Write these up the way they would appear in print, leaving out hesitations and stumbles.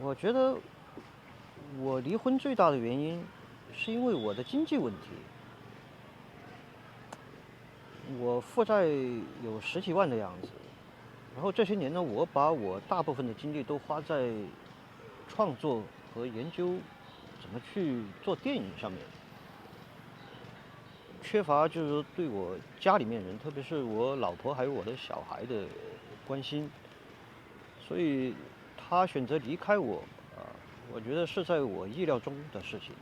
我觉得我离婚最大的原因是因为我的经济问题。我负债有十几万的样子，然后这些年呢，我把我大部分的精力都花在创作和研究怎么去做电影上面，缺乏就是说对我家里面人，特别是我老婆还有我的小孩的关心，所以他选择离开我，啊，我觉得是在我意料中的事情，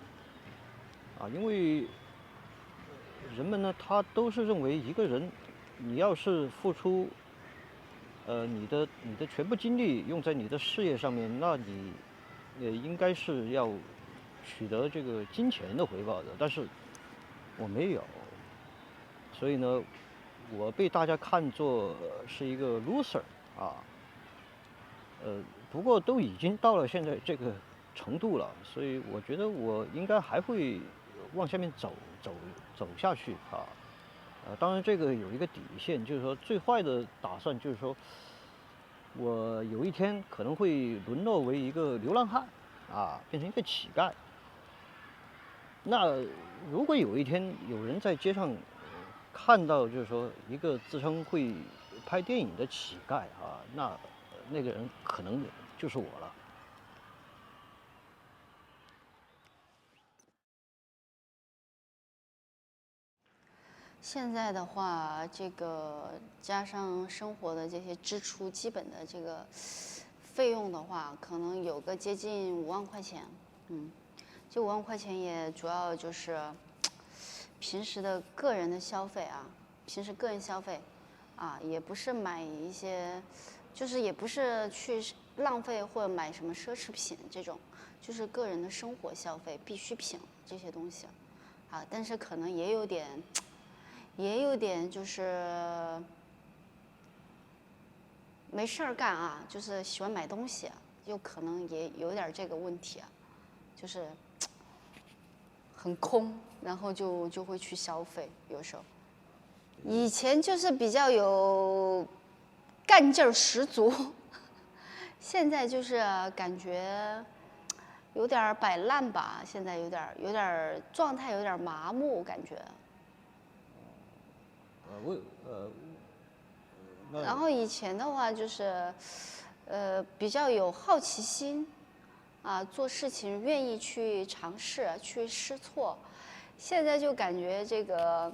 因为人们呢，他都是认为一个人，你要是付出，你的全部精力用在你的事业上面，那你，应该是要取得这个金钱的回报的。但是我没有，所以呢，我被大家看作是一个 loser 啊。不过都已经到了现在这个程度了，所以我觉得我应该还会往下面走下去啊。当然这个有一个底线，就是说最坏的打算就是说，我有一天可能会沦落为一个流浪汉，变成一个乞丐。那如果有一天有人在街上看到，就是说一个自称会拍电影的乞丐那个人可能就是我了。现在的话，这个加上生活的这些支出，基本的这个费用的话，可能有个接近5万块钱。这5万块钱也主要就是平时的个人的消费啊，平时个人消费也不是买一些，就是也不是去浪费或者买什么奢侈品这种，就是个人的生活消费必需品这些东西但是可能也有点就是没事儿干就是喜欢买东西有可能也有点这个问题就是很空，然后就会去消费，有时候。以前就是比较有干劲儿十足，现在就是感觉有点摆烂吧，现在有点状态有点麻木感觉。我然后以前的话就是，比较有好奇心，做事情愿意去尝试、去试错。现在就感觉这个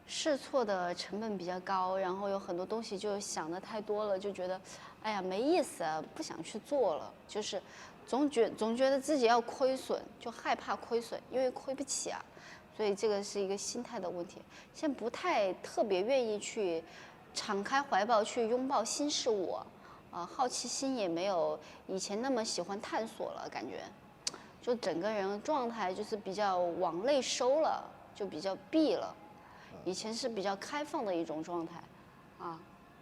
试错的成本比较高，然后有很多东西就想的太多了，就觉得，哎呀没意思不想去做了。就是总觉得自己要亏损，就害怕亏损，因为亏不起所以这个是一个心态的问题。现在不太特别愿意去敞开怀抱去拥抱新事物好奇心也没有以前那么喜欢探索了，感觉就整个人状态就是比较往内收了，就比较闭了。以前是比较开放的一种状态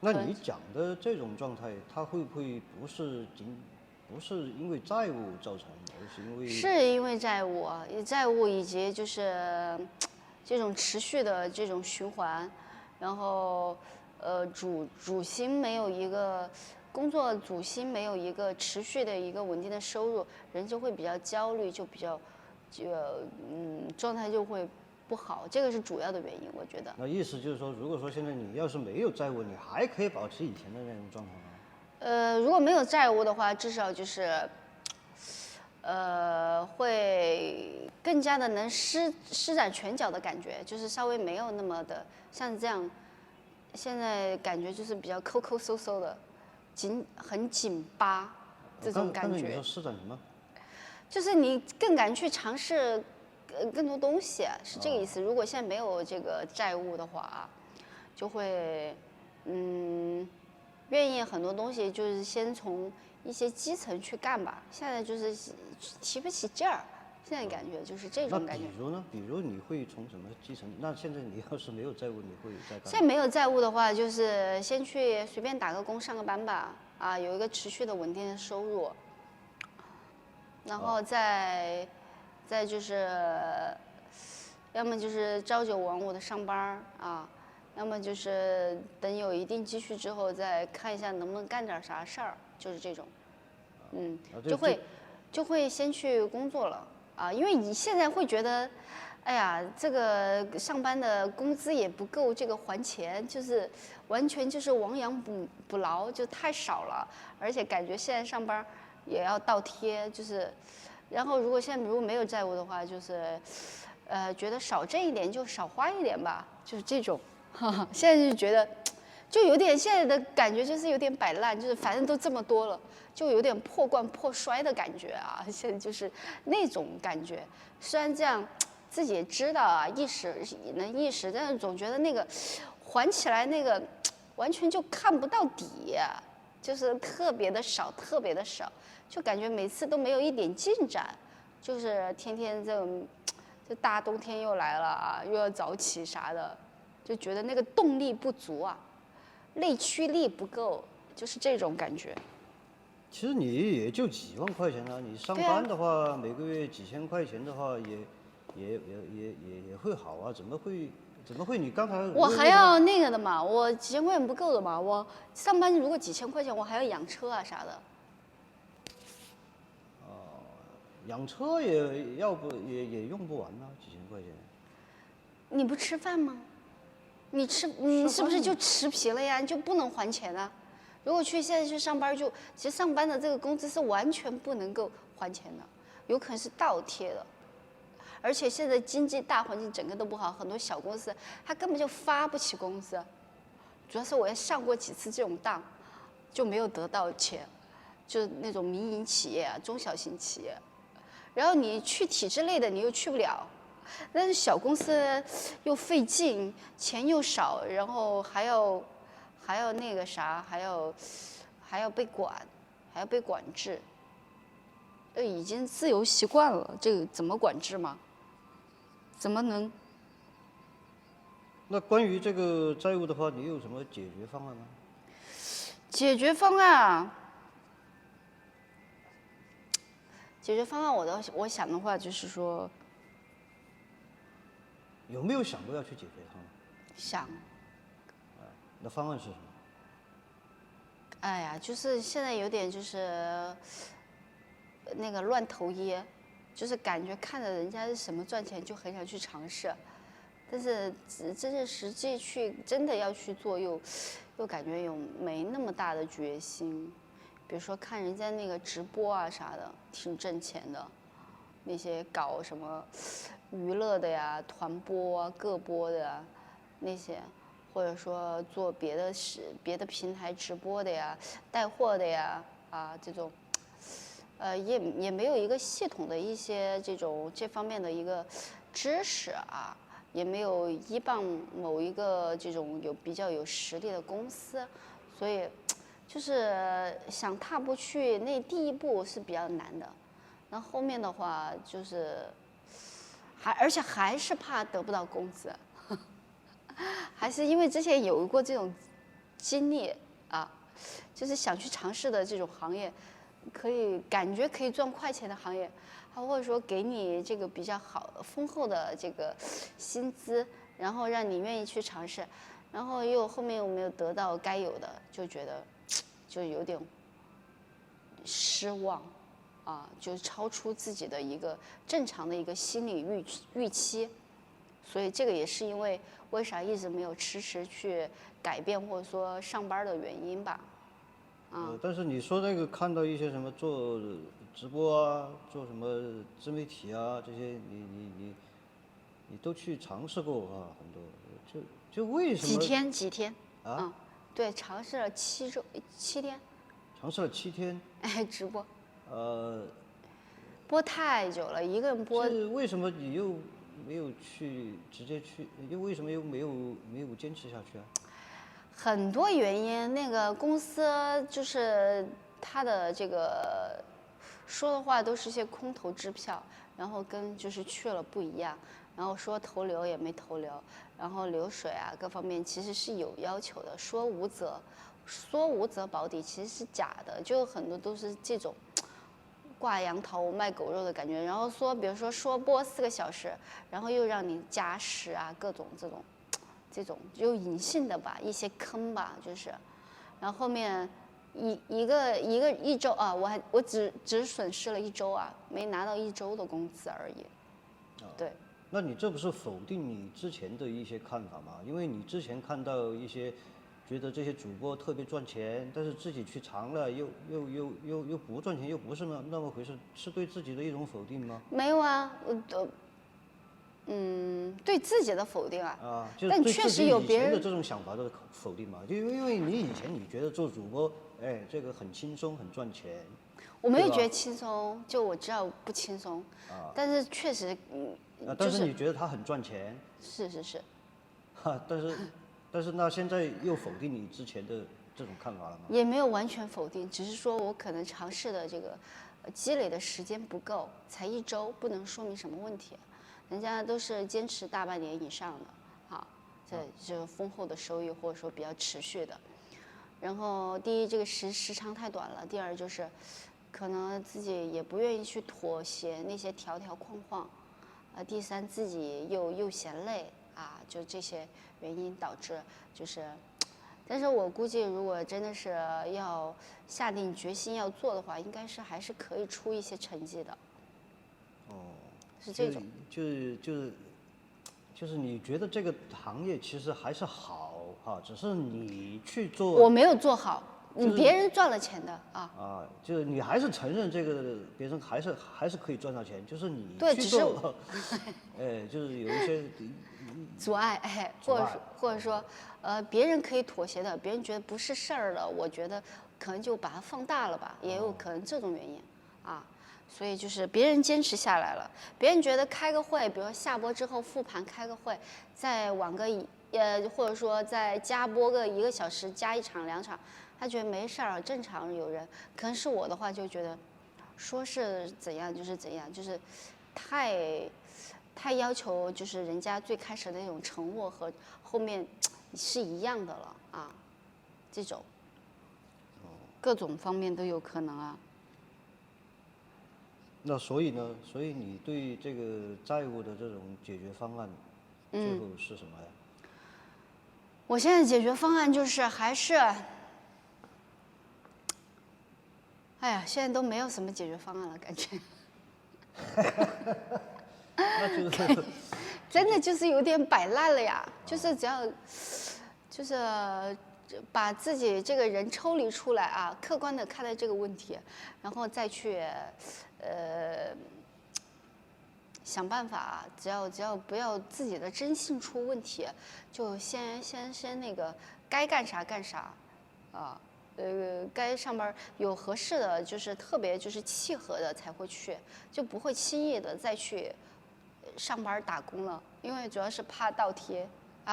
那你讲的这种状态，它会不会不是因为债务造成的，而是因为债务以及就是这种持续的这种循环，然后主心没有一个工作主心没有一个持续的一个稳定的收入，人就会比较焦虑，就比较状态就会不好，这个是主要的原因，我觉得。那意思就是说，如果说现在你要是没有债务，你还可以保持以前的那种状况吗？如果没有债务的话，至少就是，会更加的能施展拳脚的感觉，就是稍微没有那么的像这样，现在感觉就是比较抠抠搜搜的，很紧巴这种感觉。刚才你说施展什么？就是你更敢去尝试，更多东西是这个意思。如果现在没有这个债务的话就会，愿意很多东西就是先从一些基层去干吧。现在就是提不起劲儿，现在感觉就是这种感觉。那比如呢？比如你会从什么基层？那现在你要是没有债务，你会在干嘛？现在没有债务的话，就是先去随便打个工上个班吧，有一个持续的稳定的收入，然后再就是，要么就是朝九晚五的上班要么就是等有一定积蓄之后再看一下能不能干点啥事儿，就是这种。就会先去工作了啊，因为你现在会觉得，哎呀，这个上班的工资也不够这个还钱，就是完全就是亡羊补牢，就太少了，而且感觉现在上班也要倒贴，就是，然后如果现在如果没有债务的话，就是，觉得少挣一点就少花一点吧，就是这种，现在就觉得。就有点现在的感觉，就是有点摆烂，就是反正都这么多了，就有点破罐破摔的感觉啊。现在就是那种感觉。虽然这样，自己也知道啊，也能意识，但是总觉得那个还起来那个完全就看不到底啊，就是特别的少，特别的少，就感觉每次都没有一点进展，就是天天这大冬天又来了啊，又要早起啥的，就觉得那个动力不足啊。内驱力不够，就是这种感觉。其实你也就几万块钱啊，你上班的话，每个月几千块钱的话，也会好啊，怎么会？你刚才我还要那个的嘛，我几千块钱不够的嘛，我上班如果几千块钱，我还要养车啊啥的。养车也要不也用不完啊，几千块钱。你不吃饭吗？你是不是就吃皮了呀？你就不能还钱啊？如果现在去上班其实上班的这个工资是完全不能够还钱的，有可能是倒贴的。而且现在经济大环境整个都不好，很多小公司他根本就发不起工资。主要是我也上过几次这种当，就没有得到钱，就是那种民营企业啊、中小型企业。然后你去体制内的你又去不了。但是小公司又费劲，钱又少，然后还要那个啥，还要被管，还要被管制。已经自由习惯了，这个怎么管制嘛？怎么能？那关于这个债务的话，你有什么解决方案吗？解决方案，我想的话就是说。有没有想过要去解决它呢？想。那方案是什么？哎呀，就是现在有点就是那个乱投医，就是感觉看着人家是什么赚钱就很想去尝试，但是真正实际去真的要去做又感觉没那么大的决心。比如说看人家那个直播啊啥的，挺挣钱的，那些搞什么娱乐的呀、团播啊、个播的呀，那些，或者说做别的平台直播的呀、带货的呀啊这种，也没有一个系统的一些这方面的一个知识啊，也没有依傍某一个这种比较有实力的公司，所以就是想踏步去那第一步是比较难的，那后面的话就是。而且还是怕得不到工资，还是因为之前有过这种经历啊，就是想去尝试的这种行业，感觉可以赚快钱的行业，或者说给你这个比较丰厚的这个薪资，然后让你愿意去尝试，然后后面又没有得到该有的，就觉得就有点失望。啊，就超出自己的一个正常的一个心理预期，所以这个也是因为啥一直没有迟去改变或者说上班的原因吧。但是你说那个看到一些什么做直播啊，做什么自媒体啊，这些你都去尝试过啊，很多，就为什么？几天？啊？对，尝试了7天。尝试了7天。哎，直播。播太久了，一个人播。是为什么你又没有直接去？为什么又没有坚持下去啊？很多原因，那个公司就是他的这个说的话都是些空头支票，然后跟就是去了不一样，然后说投流也没投流，然后流水啊各方面其实是有要求的，说无责保底其实是假的，就很多都是这种。挂羊头卖狗肉的感觉，然后比如说播4个小时，然后又让你加时啊，各种这种就隐性的吧，一些坑吧，就是，然后后面一周啊，我只损失了一周啊，没拿到一周的工资而已。对。那你这不是否定你之前的一些看法吗？因为你之前看到一些，觉得这些主播特别赚钱，但是自己去尝了又不赚钱，又不是那么回事，是对自己的一种否定吗？没有啊，对自己的否定啊。就是但确对自己实有别人以前的这种想法的否定嘛，就因为你以前你觉得做主播，哎，这个很轻松，很赚钱。我没有觉得轻松，就我知道不轻松，但是确实，但是你觉得他很赚钱？是。但是那现在又否定你之前的这种看法了吗？也没有完全否定，只是说我可能尝试的这个积累的时间不够，才一周，不能说明什么问题。人家都是坚持大半年以上的，这就是丰厚的收益，或者说比较持续的。然后第一，这个时长太短了；第二就是，可能自己也不愿意去妥协那些条条框框；第三，自己又嫌累就这些原因导致就是。但是我估计，如果真的是要下定决心要做的话，应该是还是可以出一些成绩的。是这种。就是你觉得这个行业其实还是好只是你去做。我没有做好，别人赚了钱的就是你还是承认这个别人还是可以赚到钱，就是你对，去做，就是有一些阻碍，或者说别人可以妥协的，别人觉得不是事儿了，我觉得可能就把它放大了吧，也有可能这种原因所以就是别人坚持下来了，别人觉得开个会，比如说下播之后复盘开个会，再晚个或者说再加播个1个小时，加1场2场，他觉得没事儿，正常有人。可能是我的话就觉得，说是怎样就是怎样，就是太要求，就是人家最开始的那种承诺和后面是一样的了这种各种方面都有可能那所以呢？所以你对这个债务的这种解决方案，最后是什么呀？我现在解决方案就是还是，哎呀，现在都没有什么解决方案了，感觉。那就是真的就是有点摆烂了呀，就是只要，就是把自己这个人抽离出来客观的看待这个问题，然后再去想办法只要不要自己的真性出问题，就先那个该干啥干啥该上班有合适的，就是特别就是契合的才会去，就不会轻易的再去上班打工了，因为主要是怕倒贴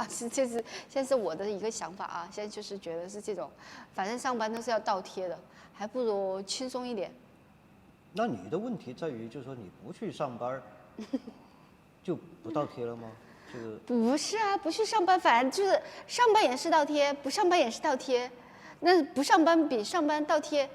现在是我的一个想法现在就是觉得是这种，反正上班都是要倒贴的，还不如轻松一点。那你的问题在于，就是说你不去上班，就不倒贴了吗？这个不是不去上班，反正就是上班也是倒贴，不上班也是倒贴。那不上班比上班倒贴，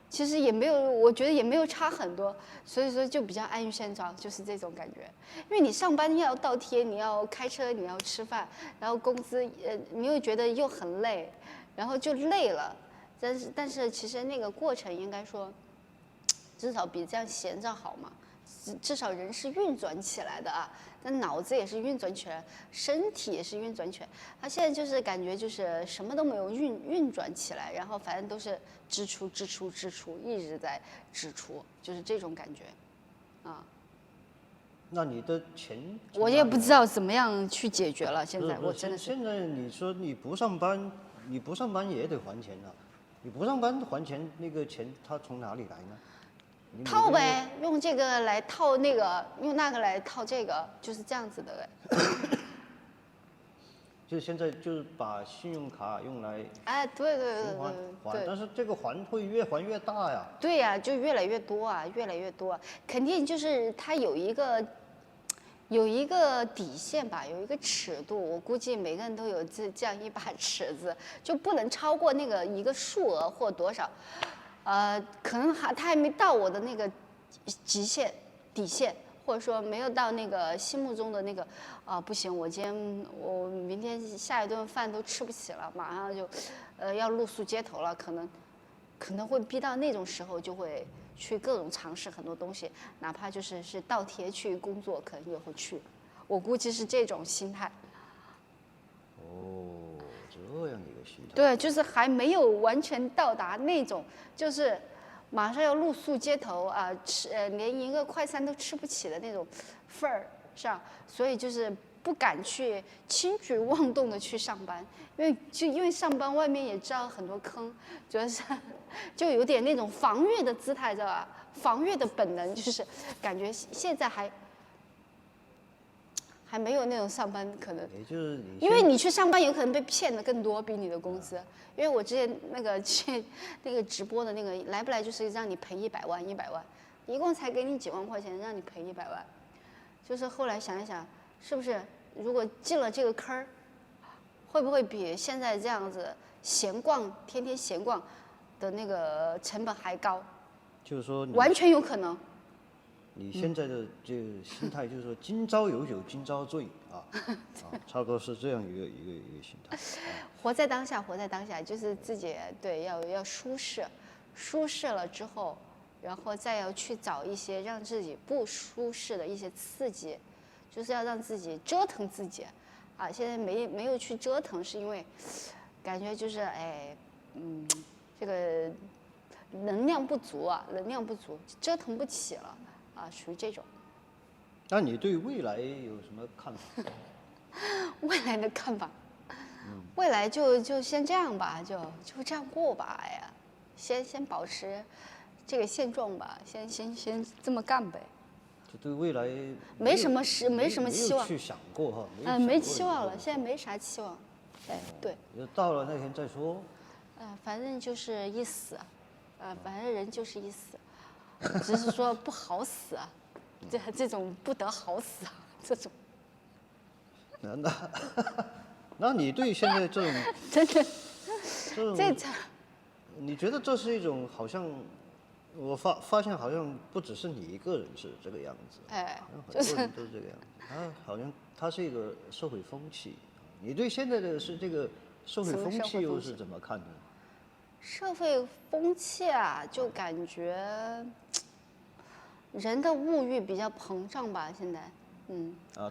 其实也没有，我觉得也没有差很多，所以说就比较安于现状，就是这种感觉。因为你上班要倒贴，你要开车，你要吃饭，然后工资你又觉得又很累，然后就累了。但是其实那个过程应该说，至少比这样闲着好嘛。至少人是运转起来的但脑子也是运转起来，身体也是运转起来。他现在就是感觉就是什么都没有运转起来，然后反正都是支出，一直在支出，就是这种感觉那你的钱我也不知道怎么样去解决了。现在我真的是现在你说你不上班也得还钱你不上班还钱，那个钱他从哪里来呢？套呗，用这个来套那个，用那个来套这个，就是这样子的就是现在就是把信用卡用来对，但是这个还会越还越大呀。对呀，就越来越多越来越多，肯定就是它有一个底线吧，有一个尺度。我估计每个人都有这样一把尺子，就不能超过那个一个数额或多少。可能他还没到我的那个极限底线，或者说没有到那个心目中的那个不行，我明天下一顿饭都吃不起了，马上就要露宿街头了，可能可能会逼到那种时候，就会去各种尝试很多东西，哪怕是倒贴去工作，可能也会去。我估计是这种心态。哦，这样一个心态。对，就是还没有完全到达那种，就是马上要露宿街头啊，连一个快餐都吃不起的那种份儿上，所以就是不敢去轻举妄动的去上班，因为上班外面也知道很多坑，主要是就有点那种防御的姿态，知道吧？防御的本能，就是感觉现在还没有那种上班可能。也就是你，因为你去上班有可能被骗的更多，比你的工资。因为我之前去那个直播的那个来不来就是让你赔100万，100万，一共才给你几万块钱，让你赔100万。就是后来想一想，是不是如果进了这个坑儿，会不会比现在这样子闲逛，天天闲逛的那个成本还高？就是说完全有可能。你现在的这个心态就是说，今朝有酒今朝醉啊，差不多是这样一个心态。活在当下，活在当下，就是自己对要舒适，舒适了之后，然后再要去找一些让自己不舒适的一些刺激，就是要让自己折腾自己，啊，现在没有去折腾，是因为感觉就是这个能量不足啊，能量不足，折腾不起了啊，属于这种。那你对未来有什么看法？未来的看法，未来就先这样吧，就这样过吧，哎呀，先保持这个现状吧，先这么干呗。就对未来没什么希望。去想过哈。没期望了，现在没啥期望。哎，对。就到了那天再说。反正就是一死，反正人就是一死，只是说不好死啊，这种不得好死啊，这种。那你对现在这种真的这种，你觉得这是一种好像？我发现好像不只是你一个人是这个样子，很多人都是这个样子。好像它是一个社会风气。你对现在的这个社会风气又是怎么看的？社会风气啊，就感觉人的物欲比较膨胀吧，现在，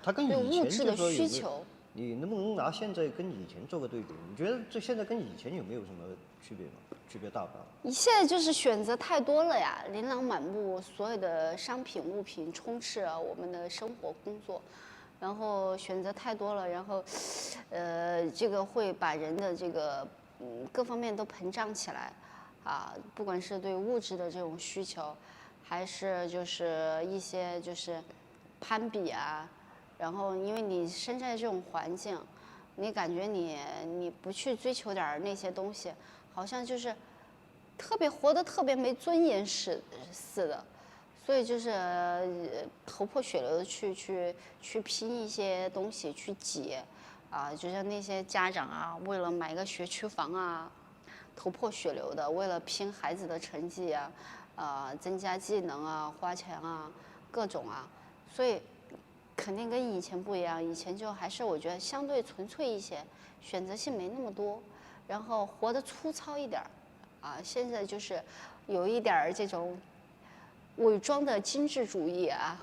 它跟以前对物质的需求。你能不能拿现在跟以前做个对比？你觉得这现在跟以前有没有什么区别吗？区别大不大？你现在就是选择太多了呀，琳琅满目，所有的商品物品充斥了我们的生活工作，然后选择太多了，然后，这个会把人的这个各方面都膨胀起来，啊，不管是对物质的这种需求，还是就是一些就是攀比啊，然后因为你身在这种环境，你感觉你不去追求点那些东西，好像就是活得特别没尊严似的，所以就是头破血流的去拼一些东西去挤，啊，就像那些家长啊，为了买个学区房啊，头破血流的，为了拼孩子的成绩啊，增加技能啊，花钱啊，各种啊，所以肯定跟以前不一样，以前就还是我觉得相对纯粹一些，选择性没那么多，然后活得粗糙一点儿，啊，现在就是有一点儿这种伪装的精致主义啊，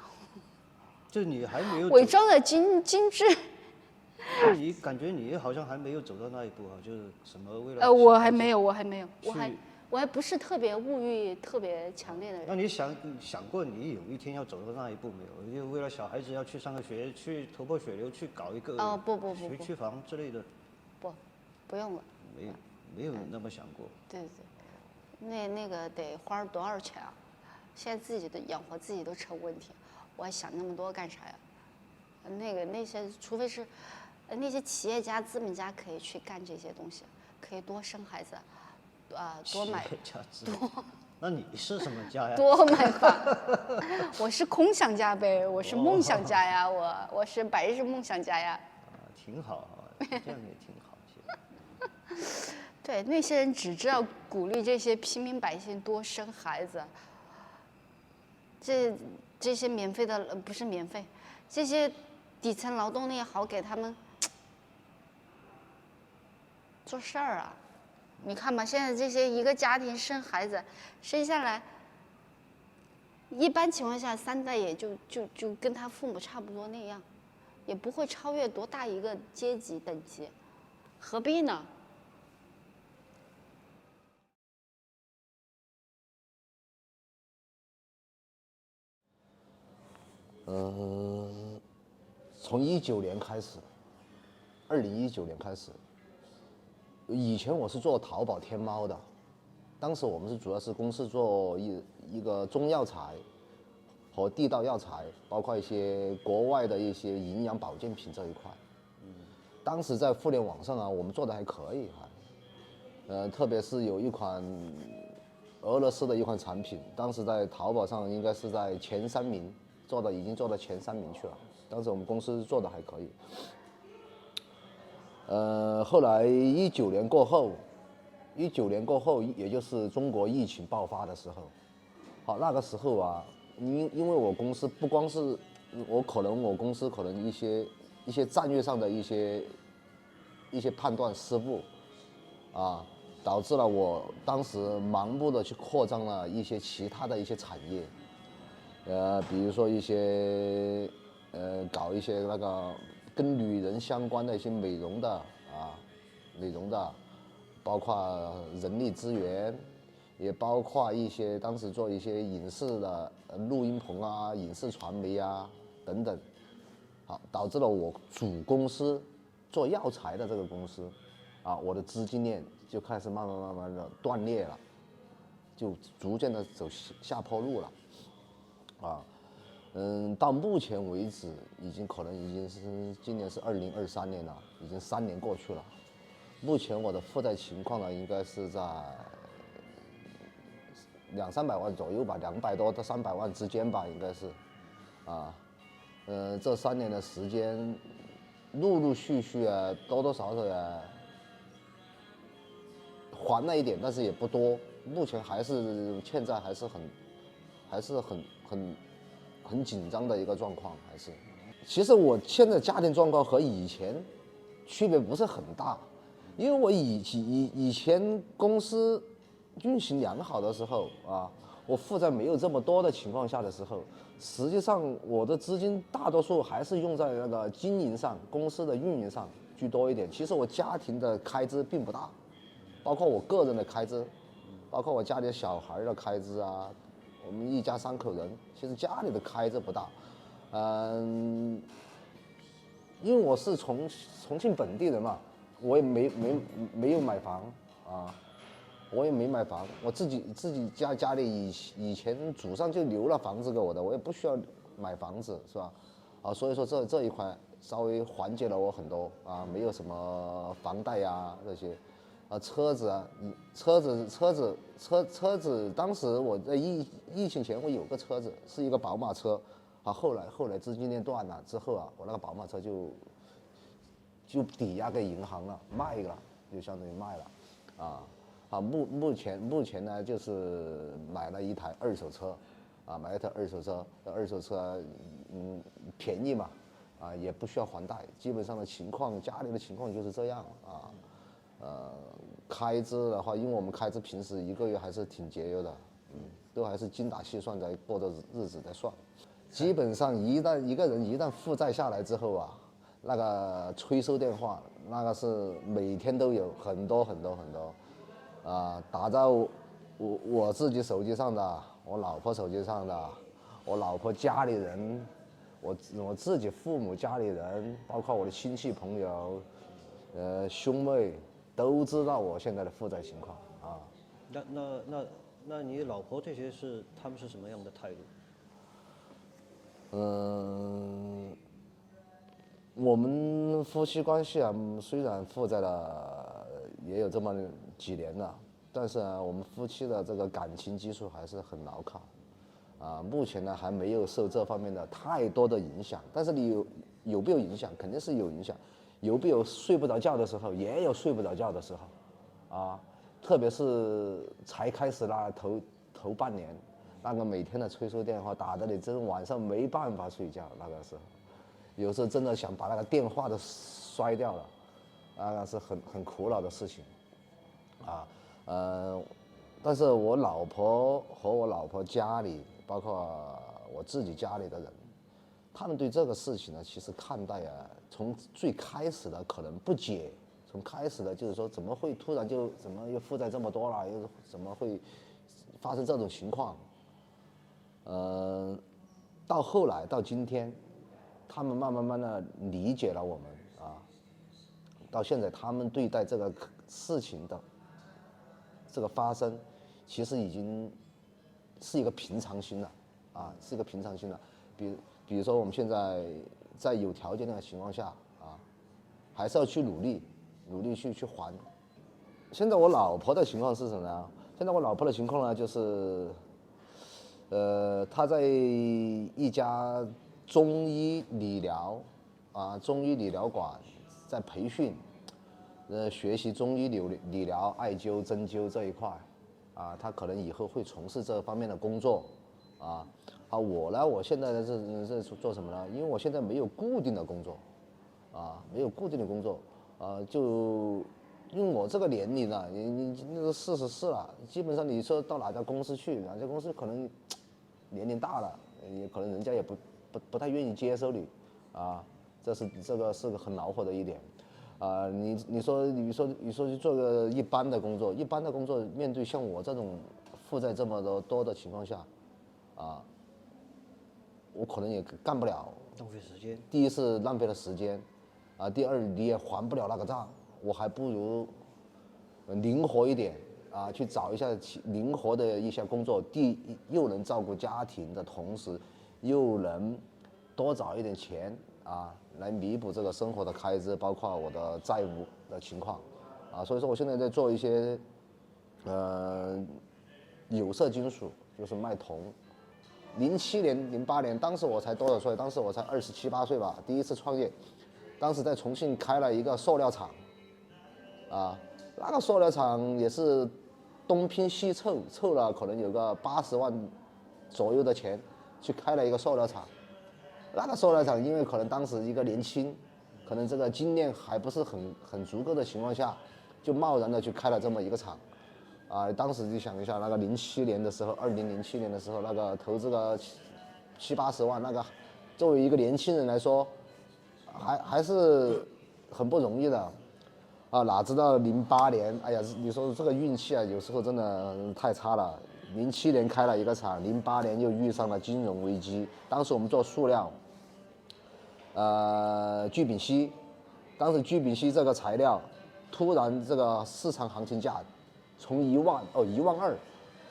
就你还没有伪装的精致。你感觉你好像还没有走到那一步哈，就是什么为了我还没有，我还不是特别物欲特别强烈的人。那你想过你有一天要走到那一步没有？就为了小孩子要去上个学，去头破血流去搞一个学区房之类的？不用了。没有那么想过。对，那个得花多少钱啊？现在自己的养活自己都成问题，我还想那么多干啥呀？那些除非是那些企业家、资本家可以去干这些东西，可以多生孩子，多买多。那你是什么家呀？多买房。我是空想家呗，我是梦想家呀，我是白日梦想家呀。挺好，这样也挺好。对，那些人只知道鼓励这些平民百姓多生孩子，这些免费的不是免费，这些底层劳动力好给他们做事儿啊，你看吧，现在这些一个家庭生孩子，生下来，一般情况下3代也就跟他父母差不多那样，也不会超越多大一个阶级等级，何必呢？从19年开始，2019年开始，以前我是做淘宝天猫的，当时我们主要是公司做一个中药材和地道药材，包括一些国外的一些营养保健品这一块。当时在互联网上啊，我们做的还可以特别是有一款俄罗斯的一款产品，当时在淘宝上应该是在前3名，已经做到前3名去了。当时我们公司做的还可以。后来19年过后，也就是中国疫情爆发的时候，好，那个时候啊，因为我公司不光是我公司可能一些战略上的一些判断失误啊，导致了我当时盲目的去扩张了一些其他的一些产业，比如说一些搞一些那个跟女人相关的一些美容的，包括人力资源，也包括当时做一些影视的录音棚啊、影视传媒啊等等，好，导致了我主公司做药材的这个公司，我的资金链就开始慢慢的断裂了，就逐渐的走下坡路了，到目前为止，可能已经是今年是2023年了，已经3年过去了。目前我的负债情况呢，应该是在200-300万左右吧，200多到300万之间吧，应该是，这3年的时间，陆陆续续啊，多多少少呀，还了一点，但是也不多。目前还是欠债，还是很紧张的一个状况，还是。其实我现在家庭状况和以前区别不是很大，因为我以前公司运行良好的时候啊，我负债没有这么多的情况下的时候，实际上我的资金大多数还是用在那个经营上，公司的运营上居多一点。其实我家庭的开支并不大，包括我个人的开支，包括我家里小孩的开支啊，我们一家3口人，其实家里的开支不大，因为我是重庆本地人嘛，我也没有买房啊，我也没买房，我自己家里以前祖上就留了房子给我的，我也不需要买房子，是吧？所以说这一块稍微缓解了我很多啊，没有什么房贷呀这些。车子，当时我在疫情前我有个车子，是一个宝马车，后来资金链断了之后啊，我那个宝马车就抵押给银行了，卖了，就相当于卖了，目前呢就是买了一台二手车，二手车便宜嘛，也不需要还贷，基本上的情况，家里的情况就是这样开支的话，因为我们开支平时1个月还是挺节约的，都还是精打细算在过着日子在算。基本上一个人一旦负债下来之后啊，那个催收电话，那个是每天都有很多，打在我自己手机上的，我老婆手机上的，我老婆家里人，我自己父母家里人，包括我的亲戚朋友，兄妹。都知道我现在的负债情况啊。那你老婆这些他们是什么样的态度？我们夫妻关系啊，虽然负债了也有这么几年了，但是我们夫妻的这个感情基础还是很牢靠，目前呢还没有受这方面的太多的影响。但是你有没有影响？肯定是有影响。有没有睡不着觉的时候？也有睡不着觉的时候，特别是才开始那头半年，那个每天的催收电话打得你真晚上没办法睡觉，那个时候，有时候真的想把那个电话都摔掉了，那是很苦恼的事情，啊，但是我老婆和我老婆家里，包括我自己家里的人，他们对这个事情呢，其实看待啊，从最开始的可能不解，从开始的就是说怎么会突然就怎么又负债这么多了，又怎么会发生这种情况？到后来到今天，他们慢慢的理解了我们啊，到现在他们对待这个事情的这个发生，其实已经是一个平常心了啊，是一个平常心了。比如说我们现在在有条件的情况下啊，还是要去努力去还。现在我老婆的情况是什么呢？现在我老婆的情况呢，就是她在一家中医理疗馆在培训，学习中医理疗、艾灸、针灸这一块，啊，她可能以后会从事这方面的工作，啊，我呢，我现在呢是做什么呢？因为我现在没有固定的工作，啊，没有固定的工作，就因为我这个年龄了，你那个44了，基本上你说到哪家公司去，哪家公司可能年龄大了，也可能人家也不太愿意接收你，啊，这个是个很恼火的一点，啊，你说去做个一般的工作，面对像我这种负债这么多的情况下，啊，我可能也干不了，浪费时间。第一是浪费了时间，啊，第二你也还不了那个账，我还不如灵活一点啊，去找一下灵活的一些工作，又能照顾家庭的同时，又能多找一点钱啊，来弥补这个生活的开支，包括我的债务的情况，啊，所以说我现在在做一些有色金属，就是卖铜。07年、08年，当时我才多少岁？当时我才27、28岁吧，第一次创业。当时在重庆开了一个塑料厂，啊，那个塑料厂也是东拼西凑，凑了可能有个80万左右的钱，去开了一个塑料厂。那个塑料厂因为可能当时一个年轻，可能这个经验还不是很足够的情况下，就贸然的去开了这么一个厂。啊，当时就想一下，那个2007年的时候，那个投资个70、80万，那个作为一个年轻人来说，还是很不容易的，啊，哪知道08年，哎呀，你说这个运气啊，有时候真的太差了。07年开了一个厂，08年又遇上了金融危机。当时我们做塑料，聚丙烯，当时聚丙烯这个材料，突然这个市场行情价从1万2，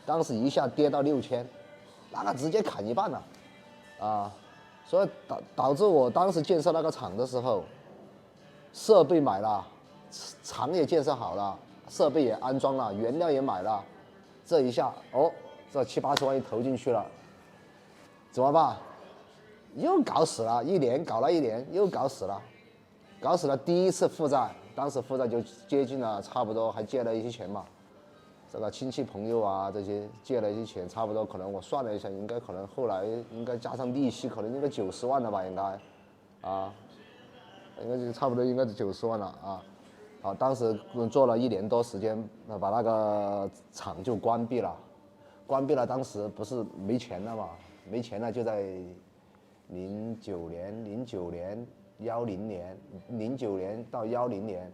当时一下跌到6000，那个直接砍一半了，啊，所以导致我当时建设那个厂的时候，设备买了，厂也建设好了，设备也安装了，原料也买了，这一下这70、80万一投进去了，怎么办？又搞死了，搞了一年，又搞死了，第一次负债，当时负债就接近了，差不多还借了一些钱嘛。这个亲戚朋友啊，这些借了一些钱，差不多可能我算了一下，可能后来应该加上利息，可能应该90万了吧，应该，啊，应该就差不多应该是90万了啊。好，当时做了1年多时间，把那个厂就关闭了，当时不是没钱了嘛，没钱了就在09年、10年、09年到10年，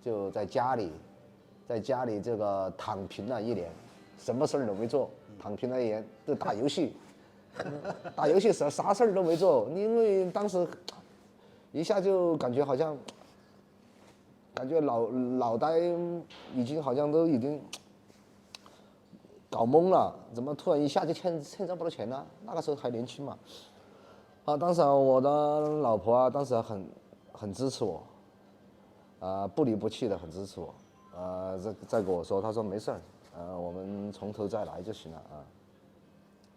就在家里这个躺平了1年，什么事儿都没做，躺平了1年，就打游戏，啥事儿都没做，因为当时一下就感觉好像，脑袋已经好像都已经搞懵了，怎么突然一下就欠这么多钱呢？那个时候还年轻嘛，当时我的老婆啊，当时很支持我，不离不弃的很支持我。再跟我说，他说没事儿，我们从头再来就行了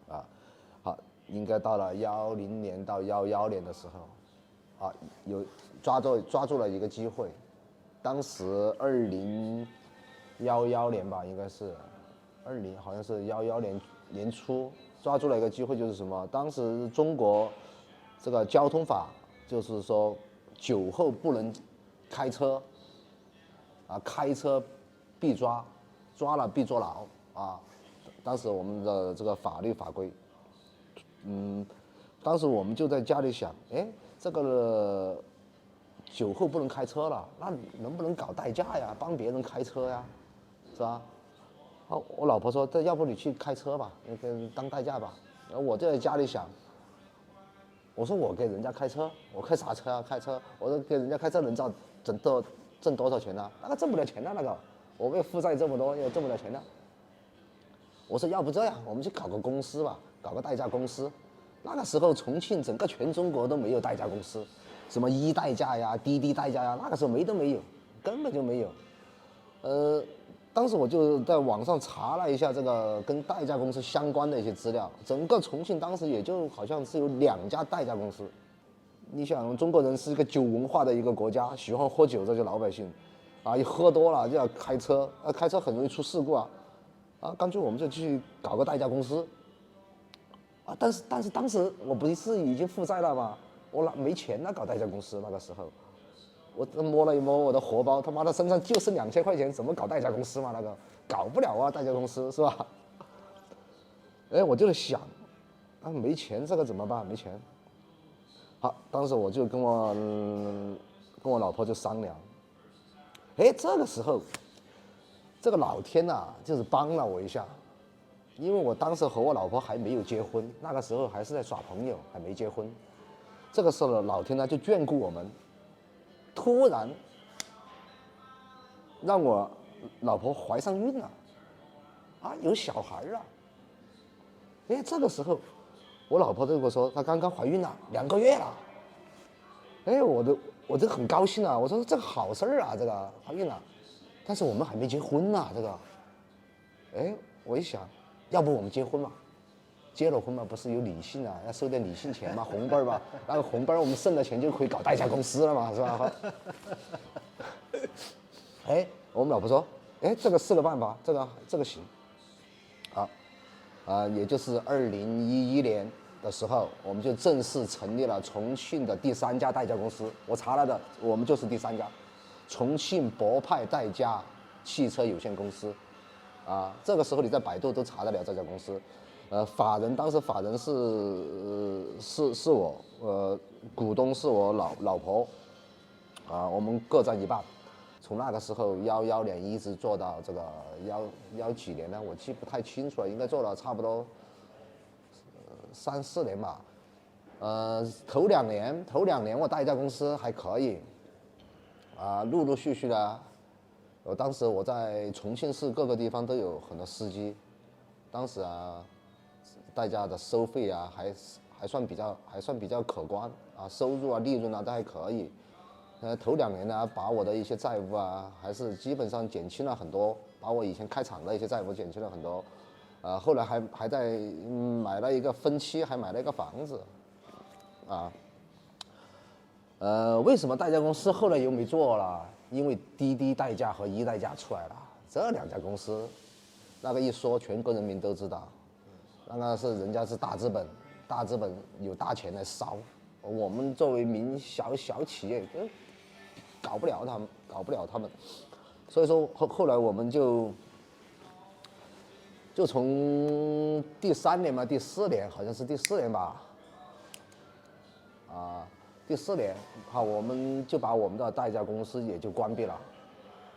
啊，好，应该到了10年到11年的时候，有抓住了一个机会，当时2011年吧，应该是好像是11年年初抓住了一个机会，就是什么？当时中国这个交通法就是说酒后不能开车。开车必抓，抓了必坐牢啊。当时我们的这个法律法规，当时我们就在家里想，哎，这个酒后不能开车了，那能不能搞代驾呀，帮别人开车呀，是吧？好，我老婆说，这要不你去开车吧，那个当代驾吧。然后我就在家里想，我说我给人家开车，我开啥车啊？开车，我说给人家开车能挣多少钱呢？那个挣不了钱的那个，我为负债这么多，又挣不了钱的。我说要不这样，我们去搞个公司吧，搞个代驾公司。那个时候重庆整个全中国都没有代驾公司，什么一代驾呀、滴滴代驾呀，那个时候都没有，根本就没有。当时我就在网上查了一下这个跟代驾公司相关的一些资料，整个重庆当时也就好像是有2家代驾公司。你想，中国人是一个酒文化的一个国家，喜欢喝酒，这些老百姓，啊，一喝多了就要开车，开车很容易出事故啊，干脆我们就去搞个代驾公司。但是当时我不是已经负债了吗？我没钱了，搞代驾公司那个时候。我摸了一摸我的荷包，他妈的身上就剩2000块钱，怎么搞代驾公司嘛？那个搞不了啊，代驾公司是吧？哎，我就在想，没钱这个怎么办？没钱。好，当时我就跟我老婆就商量。哎，这个时候，这个老天呐，就是帮了我一下，因为我当时和我老婆还没有结婚，那个时候还是在耍朋友，还没结婚。这个时候老天呢就眷顾我们。突然让我老婆怀上孕了，有小孩了。哎，这个时候我老婆对我说，她刚刚怀孕了2个月了。哎，我就很高兴啊，我说这个好事儿啊，这个怀孕了，但是我们还没结婚呢，这个。哎，我一想，要不我们结婚嘛？结了婚嘛，不是有礼信啊，要收点礼信钱嘛，红包吧，那个红包我们剩的钱就可以搞代驾公司了嘛，是吧？哎，我们老婆说，哎，这个是个办法，这个行。也就是2011年的时候，我们就正式成立了重庆的第3家代驾公司。我查了的，我们就是第3家，重庆博派代驾汽车有限公司。这个时候你在百度都查得了这家公司。当时法人是我，股东是我老婆，我们各占一半。从那个时候11年一直做到这个11几年呢，我记不太清楚了，应该做了差不多3、4年吧。头两年我代驾公司还可以，陆陆续续的，当时我在重庆市各个地方都有很多司机，当时代驾的收费还算比较可观，收入利润都还可以。头2年呢，把我的一些债务还是基本上减轻了很多，把我以前开厂的一些债务减轻了很多。后来还在买了一个分期，还买了一个房子。为什么代驾公司后来又没做了？因为滴滴代驾和一代驾出来了，这2家公司，那个一说全国人民都知道。那个是人家是大资本有大钱来烧，我们作为小企业，搞不了他们，所以说后来我们就从第3年嘛，第4年好像是第4年吧，第4年我们就把我们的代驾公司也就关闭了。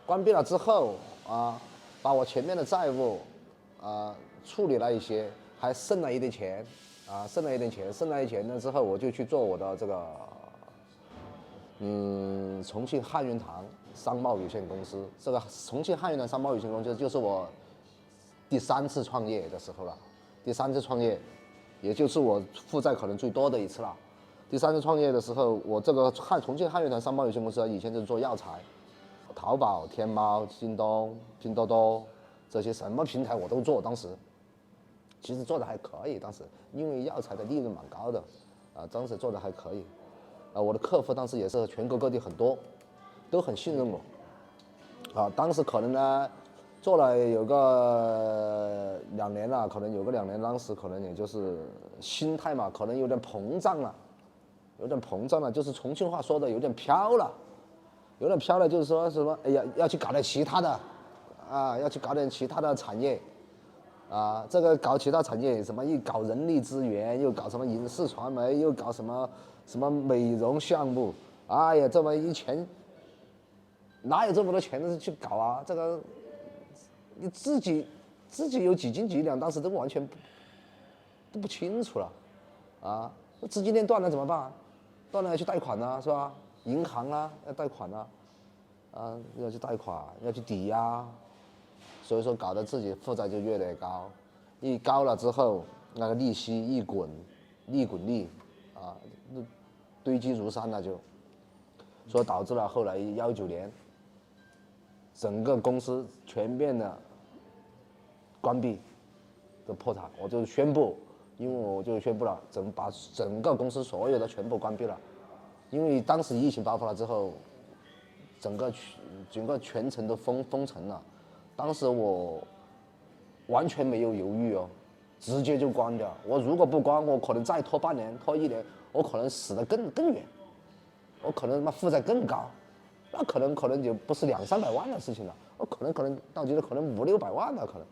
关闭了之后把我前面的债务处理了一些。还剩了一点钱，剩了一点钱了之后，我就去做我的这个，重庆汉运堂商贸有限公司。这个重庆汉运堂商贸有限公司就是我第3次创业的时候了。第3次创业，也就是我负债可能最多的一次了。第3次创业的时候，我这个重庆汉运堂商贸有限公司以前就是做药材，淘宝、天猫、京东、拼多多这些什么平台我都做，当时。其实做的还可以，当时因为药材的利润蛮高的，当时做的还可以，我的客户当时也是全国各地很多，都很信任我，当时可能呢，做了有个2年了，可能有个2年，当时可能也就是心态嘛，可能有点膨胀了，就是重庆话说的有点飘了，就是说什么，哎呀，要去搞点其他的，啊，要去搞点其他的产业，啊，这个搞其他产业，什么又搞人力资源，又搞什么影视传媒，又搞什么美容项目，哎呀，这么一钱，哪有这么多钱去搞啊？这个你自己有几斤几两，当时都完全都不清楚了，啊，资金链断了怎么办？断了要去贷款啊，是吧？银行啊要贷款啊，啊要去贷款，要去抵押，所以说搞得自己负债就越来越高，一高了之后，那个利息一滚，利滚利，啊，堆积如山了就，所以导致了后来19年，整个公司全面的关闭，的破产，我就宣布，因为我就宣布了，把整个公司所有的全部关闭了，因为当时疫情爆发了之后，整个全城都封城了，当时我完全没有犹豫哦，直接就关掉。我如果不关，我可能再拖半年、拖1年，我可能死得更远，我可能负债更高，那可能就不是200-300万的事情了，我可能到觉得可能500-600万了可能。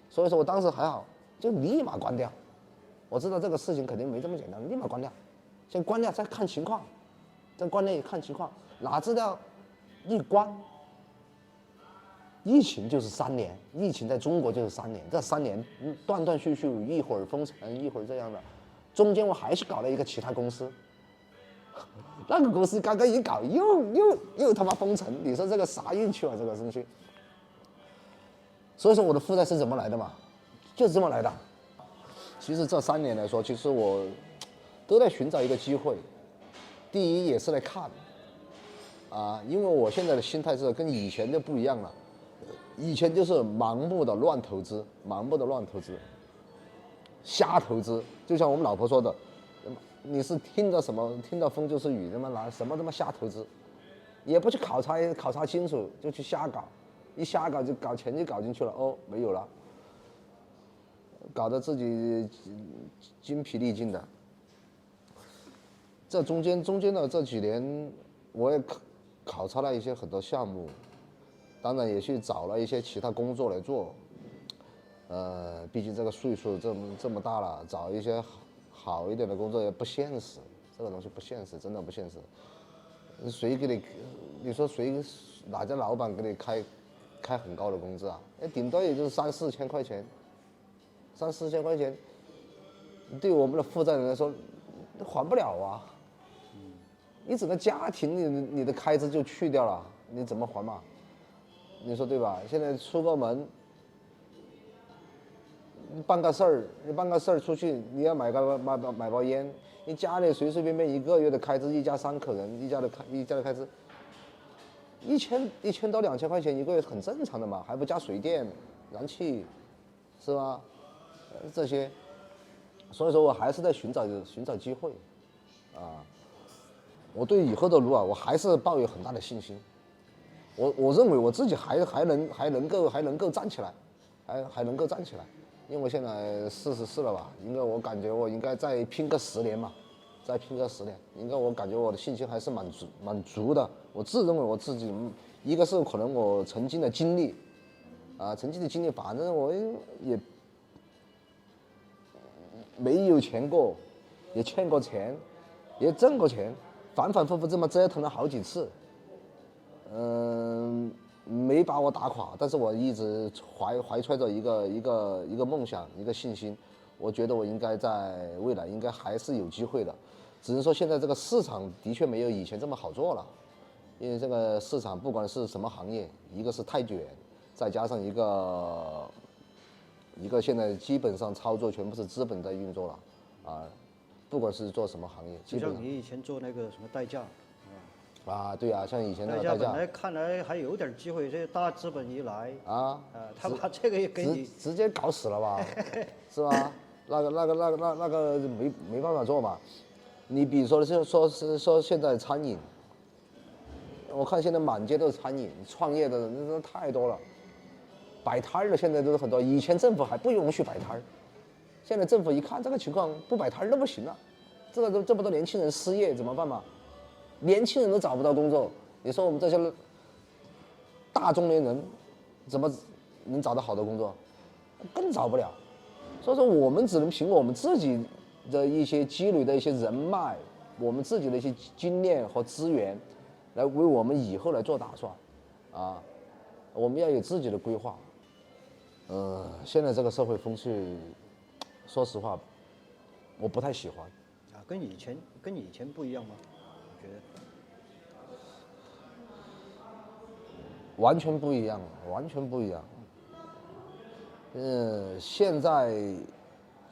所以说我当时还好，就立马关掉。我知道这个事情肯定没这么简单，立马关掉，先关掉再看情况，再关掉看情况。哪知道一关，疫情就是3年，疫情在中国就是3年，这3年断断续续，一会儿封城，一会儿这样的，中间我还是搞了一个其他公司，那个公司刚刚一搞又他妈封城，你说这个啥运气啊这个东西？所以说我的负债是怎么来的嘛，就是这么来的。其实这3年来说，其实我都在寻找一个机会。第一也是来看，啊，因为我现在的心态是跟以前就不一样了。以前就是盲目的乱投资，瞎投资。就像我们老婆说的，你是听着什么，听着风就是雨，他妈拿什么他妈瞎投资，也不去考察清楚就去瞎搞。一瞎搞就搞钱就搞进去了，哦，没有了，搞得自己精疲力尽的。这中间的这几年，我也考察了一些很多项目，当然也去找了一些其他工作来做。毕竟这个岁数这么大了，找一些好一点的工作也不现实，这个东西不现实，真的不现实。谁给你说哪家老板给你开很高的工资啊？顶多也就是3-4千块钱，3-4千块钱，对我们的负债人来说，还不了啊。你整个家庭你的开支就去掉了，你怎么还嘛？你说对吧？现在出个门，办个事儿出去，你要买包烟，你家里随便1个月的开支，一家3口人，一家的开支。1000到2000块钱1个月很正常的嘛，还不加水电、燃气，是吧？这些，所以说我还是在寻找机会，啊，我对以后的路啊，我还是抱有很大的信心。我认为我自己还能够站起来，还能够站起来，因为我现在44了吧，我感觉我应该再拼个10年嘛。再拼个10年，我感觉我的信心还是蛮足的。我自认为我自己，一个是可能我曾经的经历，反正我也没有钱过，也欠过钱，也挣过钱，反复这么折腾了好几次，没把我打垮，但是我一直怀揣着一个梦想，一个信心，我觉得我应该在未来应该还是有机会的。只是说现在这个市场的确没有以前这么好做了，因为这个市场不管是什么行业，一个是太卷，再加上一个现在基本上操作全部是资本在运作了，啊，不管是做什么行业，就像你以前做那个什么代驾，啊，对啊，像以前那个代驾本来看来还有点机会，这大资本一来，他把这个也给你直接搞死了吧，是吧？那个没办法做嘛。你比如说现在餐饮，我看现在满街都是餐饮，创业的人真的太多了，摆摊的现在都是很多。以前政府还不允许摆摊，现在政府一看这个情况，不摆摊都不行了。这么多年轻人失业怎么办嘛？年轻人都找不到工作，你说我们这些大中年人怎么能找到好的工作，更找不了。所以说，我们只能凭我们自己的一些积累的一些人脉，我们自己的一些经验和资源，来为我们以后来做打算，啊，我们要有自己的规划。现在这个社会风气，说实话，我不太喜欢。啊，跟以前不一样吗？我觉得完全不一样，完全不一样。现在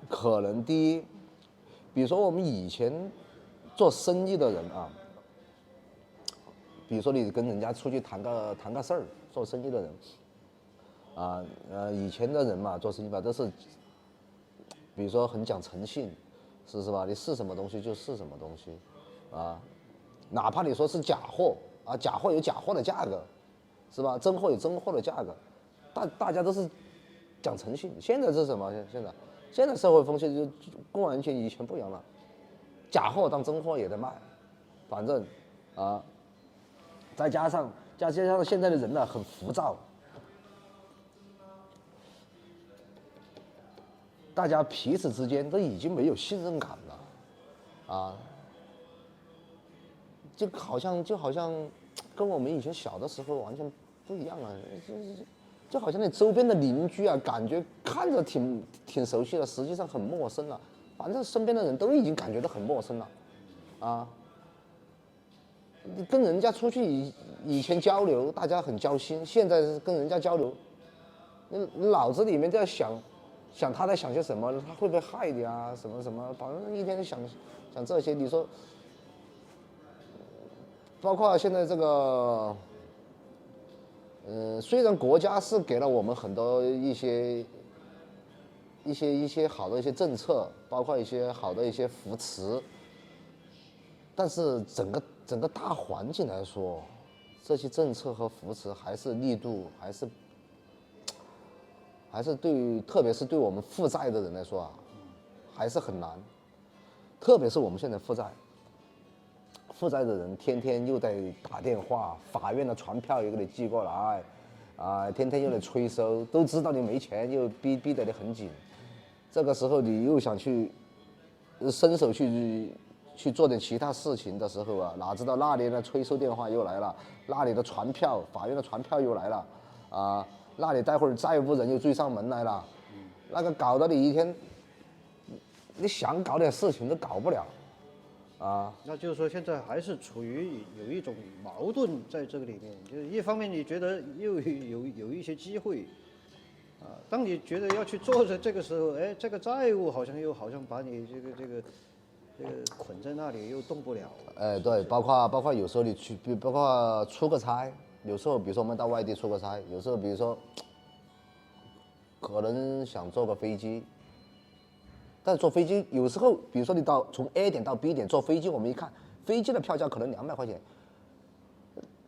可能第一，比如说我们以前做生意的人啊，比如说你跟人家出去谈个事儿，做生意的人，以前的人嘛，做生意吧都是，比如说很讲诚信，是吧？你是什么东西就是什么东西，啊，哪怕你说是假货啊，假货有假货的价格，是吧？真货有真货的价格，大家都是讲诚信。现在是什么？现在社会风气就完全以前不一样了，假货当真货也在卖，反正啊，再加上现在的人呢很浮躁，大家彼此之间都已经没有信任感了，啊，就好像跟我们以前小的时候完全不一样了，就好像你周边的邻居啊，感觉看着挺熟悉的，实际上很陌生了。反正身边的人都已经感觉到很陌生了，啊，你跟人家出去以前交流，大家很交心，现在跟人家交流，你脑子里面在想他在想些什么，他会不会害你啊，什么，反正一天想这些。你说，包括现在这个。虽然国家是给了我们很多一些好的一些政策，包括一些好的一些扶持，但是整个大环境来说，这些政策和扶持还是力度还是特别是对我们负债的人来说啊，还是很难，特别是我们现在负债的人天天又在打电话，法院的传票又给你寄过来，天天又来催收，都知道你没钱，又逼得你很紧。这个时候你又想去伸手去做点其他事情的时候啊，哪知道那里的催收电话又来了，那里的传票，法院的传票又来了，那里待会儿债务人又追上门来了，那个搞得你一天，你想搞点事情都搞不了。那就是说，现在还是处于有一种矛盾在这个里面，就是一方面你觉得又有一些机会，当你觉得要去做的这个时候，哎，这个债务好像把你这个捆在那里，又动不了。对，包括有时候你去，包括出个差，有时候比如说我们到外地出个差，有时候比如说可能想坐个飞机。但是坐飞机有时候，比如说你从 A 点到 B 点坐飞机，我们一看飞机的票价可能200块钱，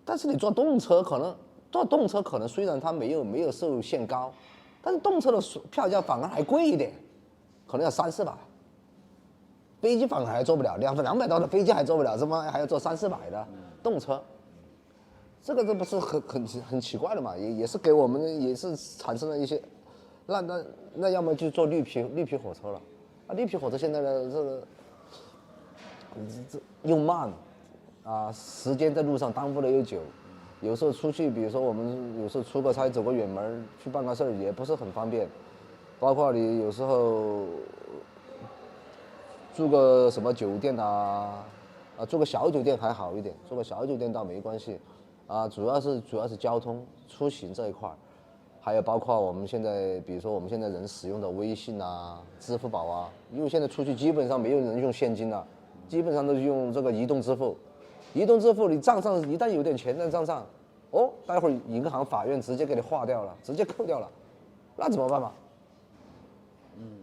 但是你坐动车可能虽然它没有受限高，但是动车的票价反而还贵一点，可能要300-400，飞机反而还坐不了，200多的飞机还坐不了，怎么还要坐300-400的动车？这不是很奇怪的嘛？也是给我们也是产生了一些，那要么就坐绿皮火车了。绿皮火车现在的这又慢，时间在路上耽误的又久，有时候出去，比如说我们有时候出个差，走个远门去办个事儿也不是很方便，包括你有时候住个什么酒店住个小酒店还好一点，住个小酒店倒没关系，主要是交通出行这一块儿。还有包括我们现在，比如说我们现在人使用的微信支付宝因为现在出去基本上没有人用现金了，基本上都是用这个移动支付。移动支付你账上一旦有点钱在账上，待会儿银行、法院直接给你划掉了，直接扣掉了，那怎么办嘛？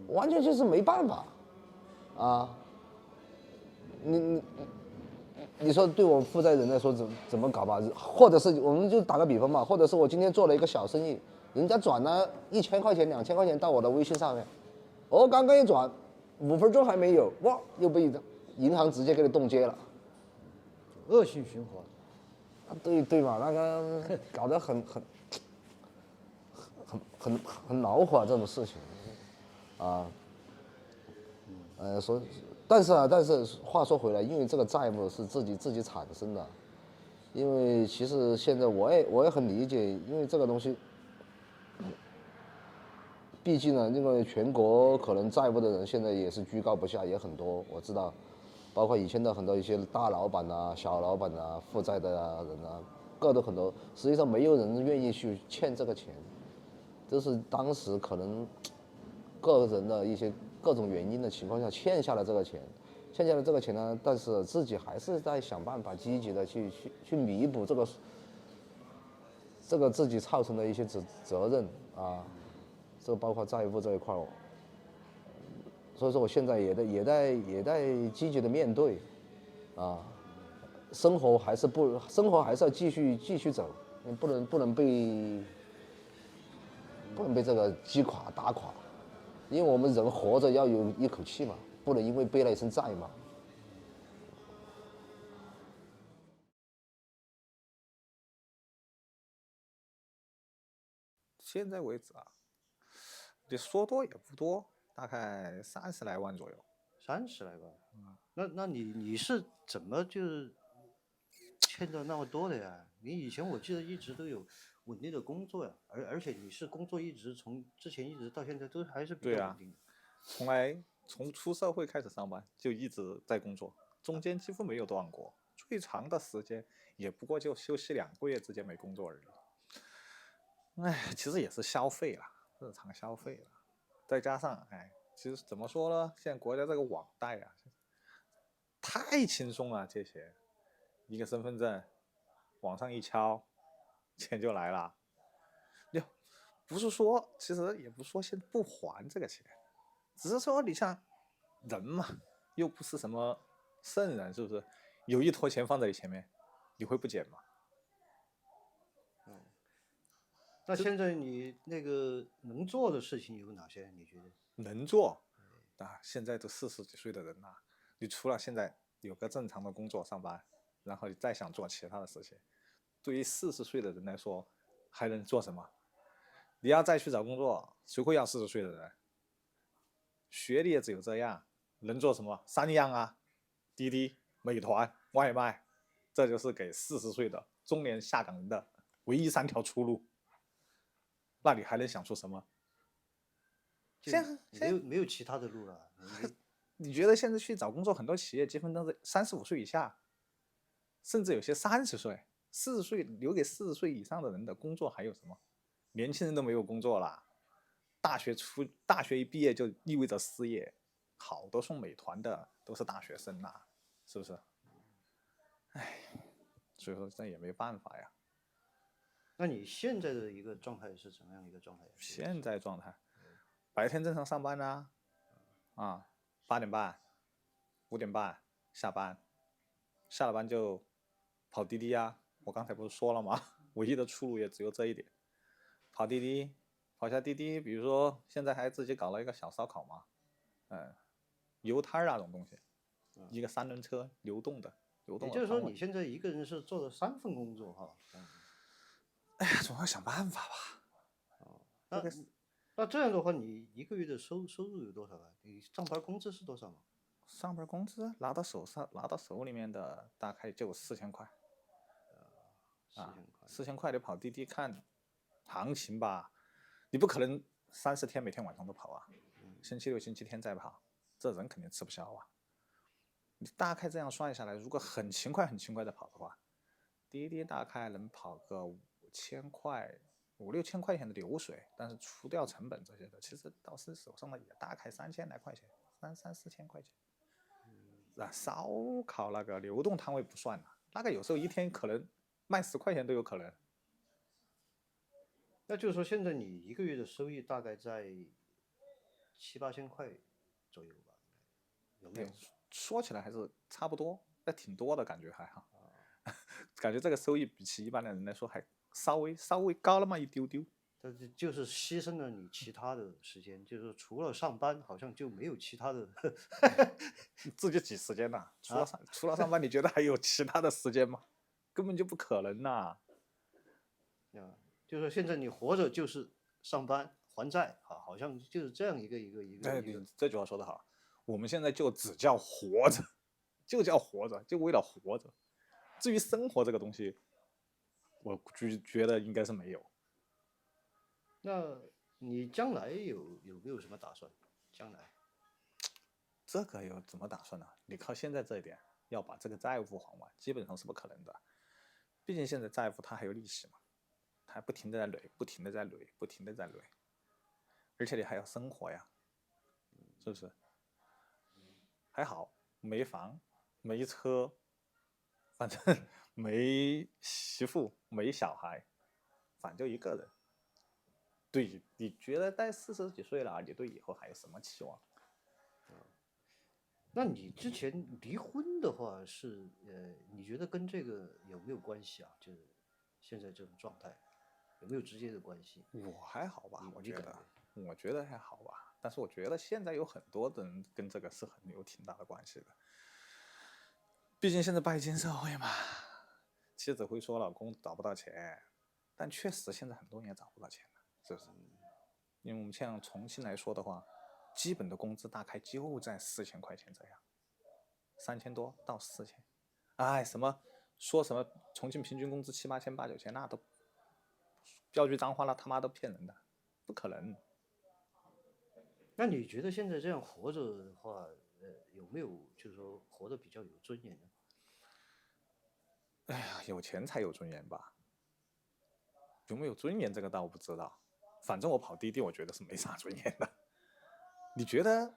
完全就是没办法，你说对我们负债人来说怎么搞吧？或者是我们就打个比方嘛，或者是我今天做了一个小生意。人家转了1000块钱、2000块钱到我的微信上面，刚刚一转，5分钟还没有，哇，又被银行直接给你冻结了，恶性循环。对嘛，那个搞得很很恼火这种事情，啊，但是话说回来，因为这个债务是自己产生的，因为其实现在我也很理解，因为这个东西，毕竟呢，因为全国可能债务的人现在也是居高不下，也很多，我知道，包括以前的很多一些大老板呐、小老板呐、负债的人啊，个都很多，实际上没有人愿意去欠这个钱，这是当时可能个人的一些各种原因的情况下欠下了这个钱，欠下了这个钱呢，但是自己还是在想办法积极的去弥补这个自己造成的一些责任啊，这包括债务这一块儿，所以说我现在也在积极的面对，啊，生活还是要继续走，不能被这个击垮打垮，因为我们人活着要有一口气嘛，不能因为背了一身债嘛。现在为止啊，你说多也不多，大概30来万左右。30来万，那你是怎么就是欠的那么多的呀？你以前我记得一直都有稳定的工作呀，而且你是工作一直从之前一直到现在都还是比较稳定的。从出社会开始上班就一直在工作，中间几乎没有断过，最长的时间也不过就休息2个月之间没工作而已。其实也是消费了，日常消费了，再加上其实怎么说呢？现在国家这个网贷啊，太轻松了，这些一个身份证，网上一敲，钱就来了。不是说，其实也不是说现在不还这个钱，只是说你像人嘛，又不是什么圣人，是不是？有一坨钱放在你前面，你会不捡吗？那现在你那个能做的事情有哪些？你觉得？能做啊，现在都40几岁的人了，你除了现在有个正常的工作上班，然后你再想做其他的事情，对于40岁的人来说，还能做什么？你要再去找工作，谁会要40岁的人？学历也只有这样，能做什么？3样啊，滴滴、美团、外卖，这就是给40岁的中年下岗人的唯一3条出路。那你还能想出什么？没有其他的路了。你觉得现在去找工作，很多企业积分都是35岁以下，甚至有些30岁、40岁留给40岁以上的人的工作还有什么？年轻人都没有工作了，大学一毕业就意味着失业，好多送美团的都是大学生呐，是不是？所以说这也没办法呀。那你现在的一个状态是怎么样一个状态？现在状态，白天正常上班呢，8点半、5点半下班，下了班就跑滴滴啊。我刚才不是说了吗？唯一的出路也只有这一点，跑滴滴，跑下滴滴。比如说现在还自己搞了一个小烧烤嘛，油摊那种东西，一个3轮车流动的。也就是说，你现在一个人是做了3份工作哈。总要想办法吧。那这样的话，你一个月的收入有多少啊？你上班工资是多少吗？上班工资拿到手里面的大概就4000块。4000块得跑滴滴看行情吧，你不可能30天每天晚上都跑啊，星期六、星期天再跑，这人肯定吃不消啊。你大概这样算下来，如果很勤快的跑的话，滴滴大概能跑个5000块、5、6千块钱的流水，但是除掉成本这些的，其实到是手上的也大概3000来块钱，3、4千块钱。烧烤那个流动摊位不算了，那个有时候一天可能卖10块钱都有可能。那就是说，现在你一个月的收益大概在7、8千块左右吧？有没有？说起来还是差不多，那挺多的感觉还好。感觉这个收益比起一般的人来说还稍微高那么一丢丢。但是就是牺牲了你其他的时间，就是除了上班，好像就没有其他的。自己挤时间呐？除了上班，你觉得还有其他的时间吗？根本就不可能呐。就是说现在你活着就是上班还债啊，好像就是这样一个哎，一个。你这句话说得好，我们现在就只叫活着，就叫活着，就为了活着。至于生活这个东西，我觉得应该是没有。那你将来有没有什么打算？将来这个有怎么打算呢？你靠现在这一点，要把这个债务还完，基本上是不可能的。毕竟现在债务它还有利息嘛，它还不停的在累，不停的在累，不停的在累，而且你还要生活呀，是不是？还好没房没车，反正没媳妇没小孩，反正就一个人。对，你觉得在40几岁了，你对以后还有什么期望？那你之前离婚的话是你觉得跟这个有没有关系啊？就是现在这种状态有没有直接的关系？我还好吧，我觉得你感觉，我觉得还好吧。但是我觉得现在有很多人跟这个是很有挺大的关系的。毕竟现在拜金社会嘛，妻子会说老公找不到钱，但确实现在很多人也找不到钱了，是不是？因为我们像重庆来说的话，基本的工资大概就在4000块钱这样，3000多到4000。哎，说什么重庆平均工资7、8千、8、9千，那都标句脏话，那他妈都骗人的，不可能。那你觉得现在这样活着的话，有没有就是说活得比较有尊严呢？哎呀，有钱才有尊严吧？有没有尊严这个倒我不知道，反正我跑滴滴，我觉得是没啥尊严的。你觉得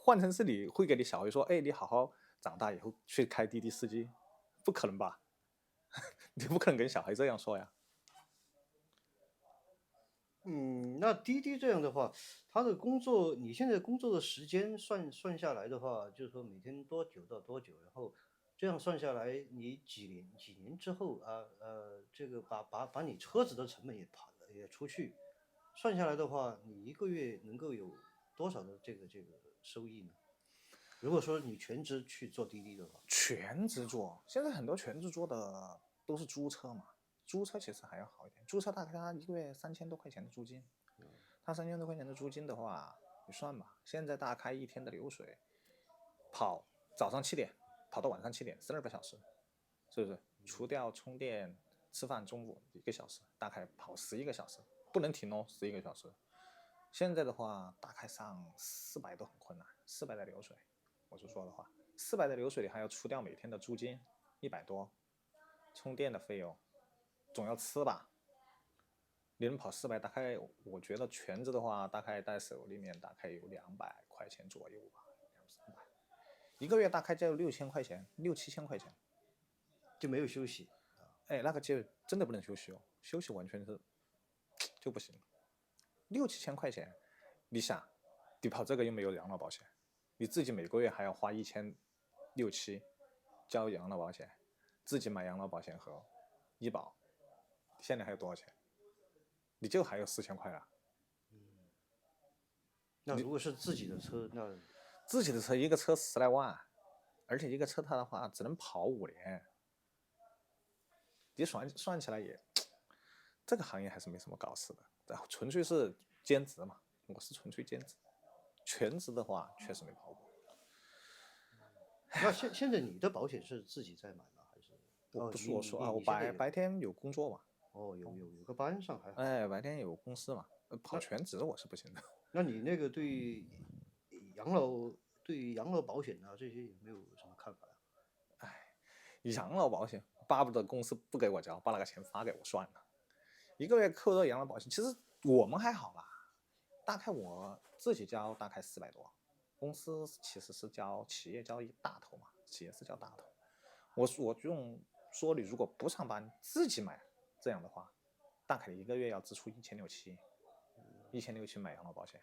换成是你会给你小孩说，哎，你好好长大以后去开滴滴司机？不可能吧？你不可能跟小孩这样说呀。嗯，那滴滴这样的话，他的工作，你现在工作的时间算下来的话，就是说每天多久到多久，然后这样算下来，你几年之后啊，这个把你车子的成本也出去，算下来的话，你一个月能够有多少的这个收益呢？如果说你全职去做滴滴的话，全职做，现在很多全职做的都是租车嘛，租车其实还要好一点，租车大概他一个月3000多块钱的租金，他3000多块钱的租金的话，你算吧，现在大概一天的流水，跑早上7点跑到晚上7点，12个小时，是不是？除掉充电、吃饭、中午1个小时，大概跑11个小时，不能停哦，11个小时。现在的话，大概上400都很困难，400的流水，我是说的话，400的流水你还要除掉每天的租金100多，充电的费用，总要吃吧。你能跑400，大概我觉得全职的话，大概在手里面大概有200块钱左右吧，200、300，一个月大概就6000块钱，6、7千块钱。就没有休息。哎，那个就真的不能休息哦，休息完全是就不行。6、7千块钱，你想，你跑这个又没有养老保险，你自己每个月还要花1600、7交养老保险，自己买养老保险和医保，现在还有多少钱？你就还有4000块了。那如果是自己的车，那自己的车一个车10来万，而且一个车它的话只能跑5年，你算起来也，这个行业还是没什么搞事的，纯粹是兼职嘛。我是纯粹兼职，全职的话确实没跑过。那现在你的保险是自己在买吗？还是？我不是我说啊，我你现在有白天有工作嘛，哦，有个班上还好。哎，白天有公司嘛，跑全职我是不行的。那你那个养老对于养老保险啊这些有没有什么看法呀？养老保险巴不得公司不给我交，把那个钱发给我算了。一个月扣到养老保险，其实我们还好吧，大概我自己交大概400多，公司其实是交企业交一大头嘛，企业是交大头。我用说你如果不上班自己买这样的话，大概一个月要支出1600、7，1600、7买养老保险，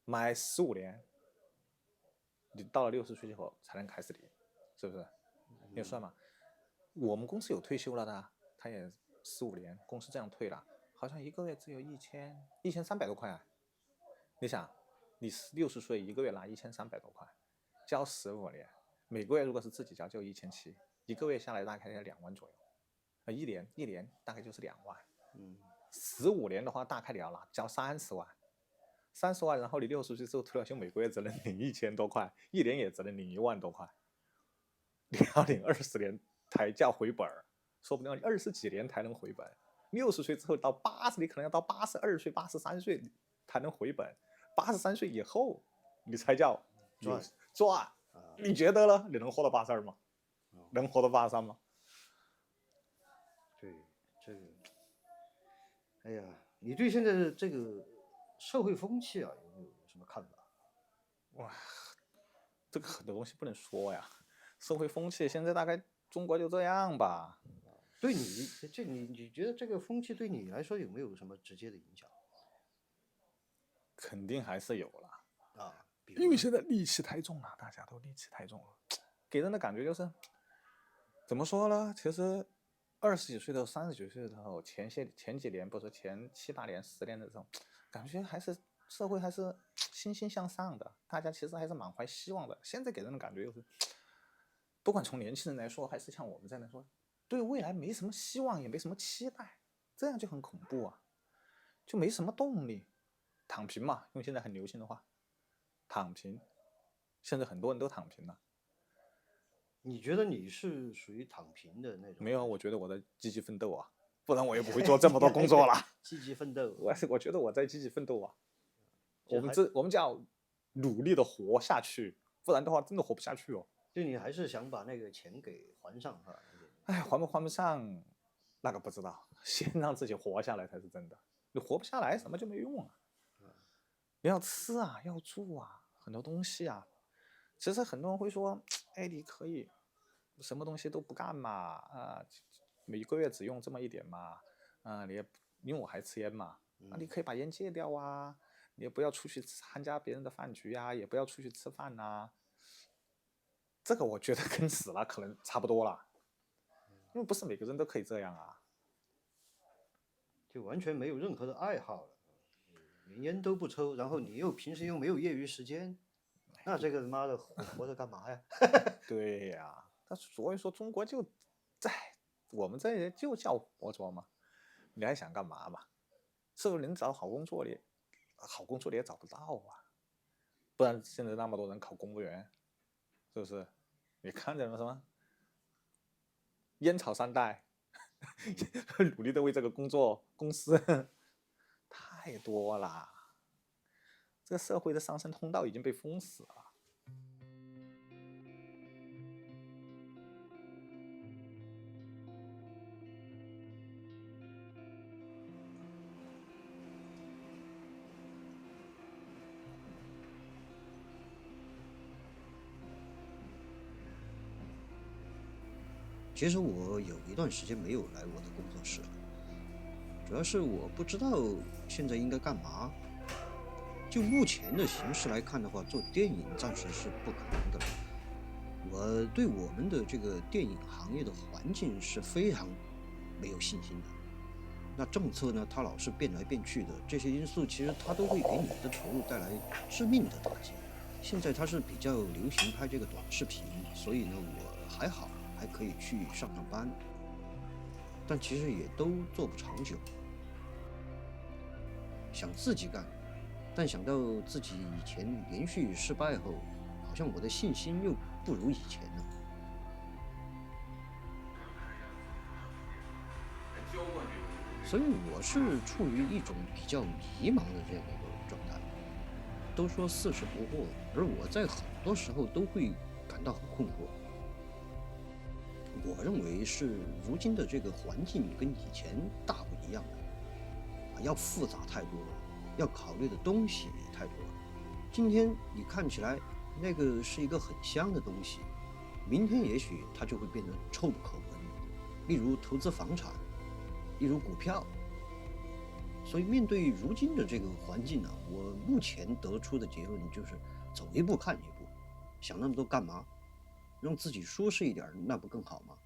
买15年，你到了60岁以后才能开始理，是不是？你算嘛，我们公司有退休了的，他也15年，公司这样退了，好像一个月只有1300多块啊。你想，你60岁一个月拿1300多块，交15年，每个月如果是自己交就1700，一个月下来大概要2万左右，一年大概就是2万。15年的话，大概你要交30万，然后你60岁之后退了休，每个月只能领1000多块，一年也只能领1万多块。你要领20年才叫回本，说不定你20几年才能回本。60岁之后到80，你可能要到82岁、83岁才能回本。83岁以后，你才叫赚。你觉得呢？你能活到82吗？能活到83吗？对，这个，哎呀，你对现在的这个社会风气啊，有没有什么看法？哇，这个很多东西不能说呀。社会风气现在大概中国就这样吧。对你你觉得这个风气对你来说有没有什么直接的影响？肯定还是有了啊，因为现在戾气太重了，大家都戾气太重了，给人的感觉就是怎么说呢？其实20几岁的、30几岁的时候，前几年不是前7、8年、10年的时候，感觉还是社会还是欣欣向上的，大家其实还是满怀希望的。现在给人的感觉就是，不管从年轻人来说，还是像我们这样来说，对未来没什么希望，也没什么期待，这样就很恐怖啊，就没什么动力，躺平嘛，用现在很流行的话，躺平。现在很多人都躺平了。你觉得你是属于躺平的那种？没有，我觉得我在积极奋斗啊，不然我也不会做这么多工作了。积极奋斗，我觉得我在积极奋斗啊。就我们叫努力的活下去，不然的话真的活不下去哦。就你还是想把那个钱给还上哈？哎，还不上，那个不知道，先让自己活下来才是真的。你活不下来，什么就没用啊。你要吃啊，要住啊，很多东西啊。其实很多人会说，哎，你可以什么东西都不干嘛，每个月只用这么一点嘛，你也因为我还吃烟嘛，你可以把烟戒掉啊，你也不要出去参加别人的饭局啊，也不要出去吃饭呐。这个我觉得跟死了可能差不多了，因为不是每个人都可以这样啊。就完全没有任何的爱好了，连烟都不抽，然后你又平时又没有业余时间，那这个他妈的活着干嘛呀？对呀，所以说中国就在我们这就叫活着嘛，你还想干嘛嘛？是不是能找好工作你也找不到啊？不然现在那么多人考公务员，是不是？你看见了什么？烟草3代，努力的为这个工作公司太多了，这个社会的上升通道已经被封死了。其实我有一段时间没有来我的工作室了，主要是我不知道现在应该干嘛。就目前的形势来看的话，做电影暂时是不可能的了。我对我们的这个电影行业的环境是非常没有信心的。那政策呢，它老是变来变去的，这些因素其实它都会给你的投入带来致命的打击。现在它是比较流行拍这个短视频，所以呢，我还好，还可以去上班，但其实也都做不长久。想自己干，但想到自己以前连续失败后，好像我的信心又不如以前了。所以我是处于一种比较迷茫的这样一个状态。都说40不惑，而我在很多时候都会感到很困惑。我认为是如今的这个环境跟以前大不一样了，要复杂太多了，要考虑的东西也太多了。今天你看起来那个是一个很香的东西，明天也许它就会变得臭不可闻。例如投资房产，例如股票。所以面对如今的这个环境呢，我目前得出的结论就是走一步看一步，想那么多干嘛？让自己舒适一点，那不更好吗？